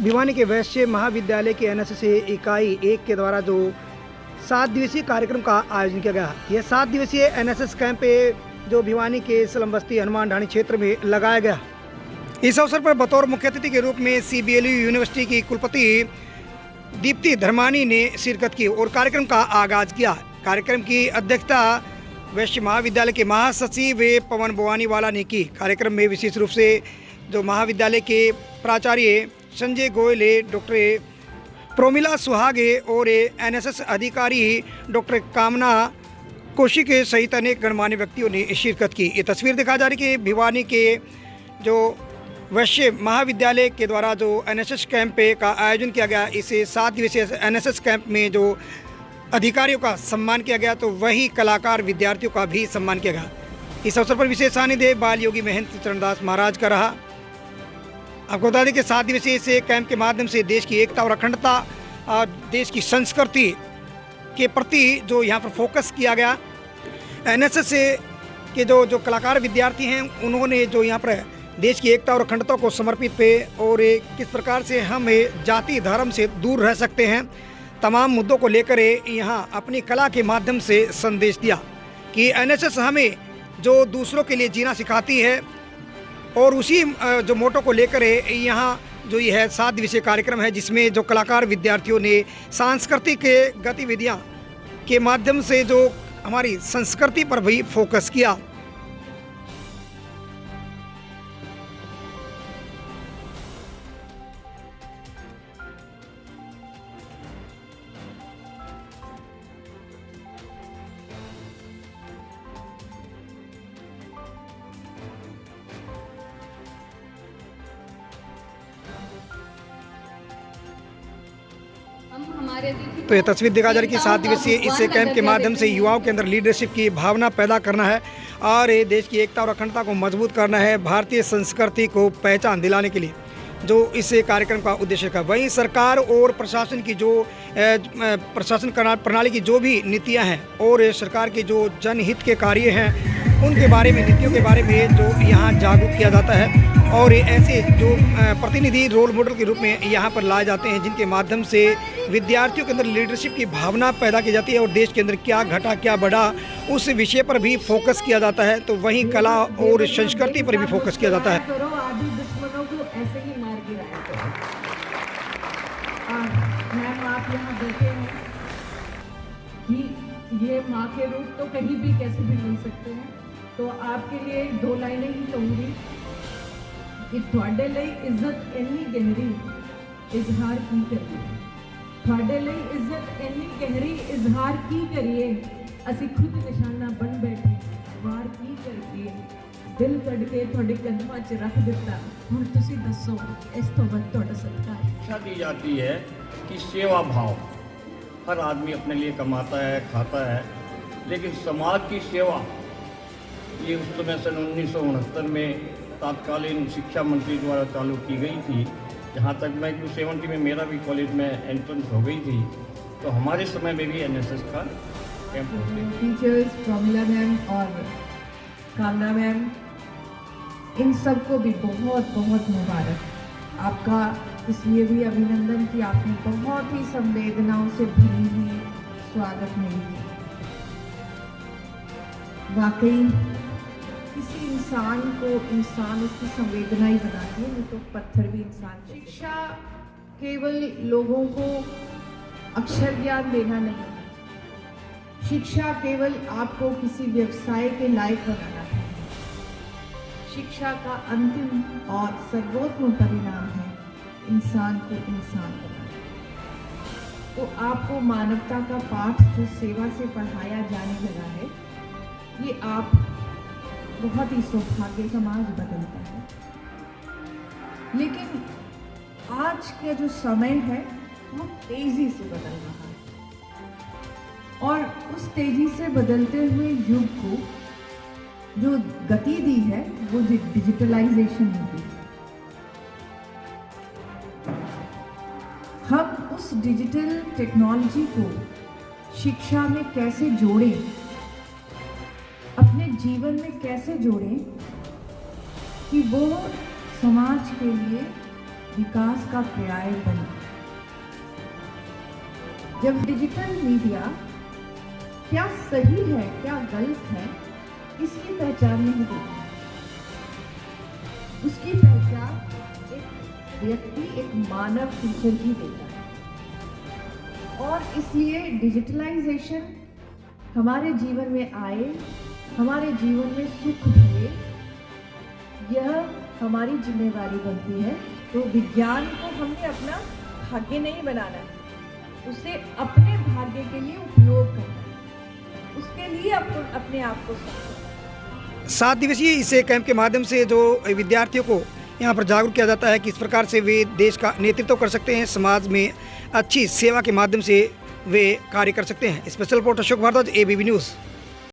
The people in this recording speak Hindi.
भिवानी के वैश्य महाविद्यालय के एनएसएस इकाई 1 के द्वारा जो 7 दिवसीय कार्यक्रम का आयोजन किया गया। यह 7 दिवसीय एनएसएस कैंप जो भिवानी के स्लम बस्ती हनुमान ढाणी क्षेत्र में लगाया गया। इस अवसर पर बतौर मुख्य अतिथि के रूप में CBLU यूनिवर्सिटी की कुलपति दीप्ति धर्मानी ने शिरकत की और कार्यक्रम का आगाज किया। कार्यक्रम की अध्यक्षता वैश्य महाविद्यालय के महासचिव पवन बोवानीवाला ने की। कार्यक्रम में विशेष रूप से जो महाविद्यालय के प्राचार्य संजय गोयल, डॉक्टर प्रोमिला सुहागे और एनएसएस अधिकारी डॉक्टर कामना कौशिक सहित अनेक गणमान्य व्यक्तियों ने शिरकत की। ये तस्वीर दिखा जा रही है कि भिवानी के जो वैश्य महाविद्यालय के द्वारा जो एनएसएस कैंप का आयोजन किया गया। इस 7 दिवसीय एनएसएस कैंप में जो अधिकारियों का सम्मान किया गया तो वही कलाकार विद्यार्थियों का भी सम्मान किया गया। इस अवसर पर विशेष सानिध्य बाल योगी महंत चरणदास महाराज का रहा। आपको बता दें कि 7 दिवसीय इस कैंप के माध्यम से देश की एकता और अखंडता और देश की संस्कृति के प्रति जो यहाँ पर फोकस किया गया। एनएसएस के जो कलाकार विद्यार्थी हैं उन्होंने जो यहाँ पर देश की एकता और अखंडता को समर्पित पे और किस प्रकार से हम जाति धर्म से दूर रह सकते हैं, तमाम मुद्दों को लेकर यहाँ अपनी कला के माध्यम से संदेश दिया कि एनएसएस हमें जो दूसरों के लिए जीना सिखाती है। और उसी जो मोटो को लेकर यहाँ जो ये है 7 दिवसीय कार्यक्रम है, जिसमें जो कलाकार विद्यार्थियों ने सांस्कृतिक गतिविधियाँ के माध्यम से जो हमारी संस्कृति पर भी फोकस किया। तो ये तस्वीर दिखा जा रही है कि 7 दिवसीय इस कैंप के माध्यम से युवाओं के अंदर लीडरशिप की भावना पैदा करना है और देश की एकता और अखंडता को मजबूत करना है, भारतीय संस्कृति को पहचान दिलाने के लिए जो इस कार्यक्रम का उद्देश्य का। वहीं सरकार और प्रशासन की जो प्रशासन प्रणाली की जो भी नीतियां हैं और सरकार के जो जनहित के कार्य हैं उनके बारे में, नीतियों के बारे में जो यहाँ जागरूक किया जाता है और ऐसे जो प्रतिनिधि रोल मॉडल के रूप में यहाँ पर लाए जाते हैं, जिनके माध्यम से विद्यार्थियों के अंदर लीडरशिप की भावना पैदा की जाती है और देश के अंदर क्या घटा क्या बढ़ा उस विषय पर भी फोकस किया जाता है। तो वहीं कला और संस्कृति पर भी फोकस किया जाता है। मैम आप यहाँ देखे हैं कि ये माँ के रूप तो कहीं भी कैसे भी मिल सकते हैं। तो आपके लिए 2 लाइनें ही कहूँगी कि ਤੁਹਾਡੇ ਲਈ ਇੱਜ਼ਤ ਇੰਨੀ ਗਹਿਰੀ ਇਜ਼ਹਾਰ ਕੀ ਕਰੀਏ, ਤੁਹਾਡੇ ਲਈ ਇੱਜ਼ਤ ਇੰਨੀ ਗਹਿਰੀ ਇਜ਼ਹਾਰ ਕੀ ਕਰੀਏ, ਅਸੀਂ ਖੁਦ ਨਿਸ਼ਾਨਾ ਬਣ ਬੈਠੇ ਵਾਰ ਕੀ ਕਰੀਏ, ਦਿਲ ਕੱਢ ਕੇ ਤੁਹਾਡੇ ਕਦਮਾਂ 'ਚ ਰੱਖ ਦਿੱਤਾ, ਹੁਣ ਤੁਸੀਂ ਦੱਸੋ ਇਸ ਤੋਂ ਵੱਧ ਤੁਹਾਡਾ ਸਤਿਕਾਰ। शिक्षा दी जाती है कि सेवा भाव, हर आदमी अपने लिए कमाता है खाता है, लेकिन समाज की सेवा ये उस समय सन 1969 में तत्कालीन शिक्षा मंत्री द्वारा चालू की गई थी। जहाँ तक मैं 70 में मेरा भी कॉलेज में एंट्रेंस हो गई थी, तो हमारे समय में भी एनएसएस का कैंप होता है। टीचर्स प्रोमिला मैम और कामना मैम, इन सबको भी बहुत बहुत मुबारक। आपका इसलिए भी अभिनंदन कि आपने बहुत ही संवेदनाओं से भरी हुई स्वागत में की। वाकई किसी इंसान को इंसान उसकी संवेदना ही बनाती है, नहीं तो पत्थर भी इंसान। शिक्षा केवल लोगों को अक्षर ज्ञान देना नहीं है, शिक्षा केवल आपको किसी व्यवसाय के लायक बनाना है। शिक्षा का अंतिम और सर्वोत्तम परिणाम है इंसान को इंसान बनाना। तो आपको मानवता का पाठ जो सेवा से पढ़ाया जाने लगा है, ये आप बहुत ही सौभाग्य समाज बदलता है। लेकिन आज का जो समय है वो तेजी से बदल रहा है और उस तेजी से बदलते हुए युग को जो गति दी है वो डिजिटलाइजेशन ने दी। हम उस डिजिटल टेक्नोलॉजी को शिक्षा में कैसे जोड़ें, अपने जीवन में कैसे जोड़ें कि वो समाज के लिए विकास का पर्याय बने। जब डिजिटल मीडिया क्या सही है क्या गलत है इसकी पहचान नहीं देता, उसकी पहचान एक व्यक्ति एक मानव टीचर ही देता है। और इसलिए डिजिटलाइजेशन हमारे जीवन में आए, हमारे जीवन में सुख भरे, यह हमारी जिम्मेवारी बनती है। तो विज्ञान को हमने अपना भाग्य नहीं बनाना है, उसे अपने भाग्य के लिए उपयोग करना है, उसके लिए अपने आप को समझना। 7 दिवसीय इस कैंप के माध्यम से जो विद्यार्थियों को यहाँ पर जागरूक किया जाता है कि इस प्रकार से वे देश का नेतृत्व कर सकते हैं, समाज में अच्छी सेवा के माध्यम से वे कार्य कर सकते हैं। Special report Ashok Bharadwaj, ABP news.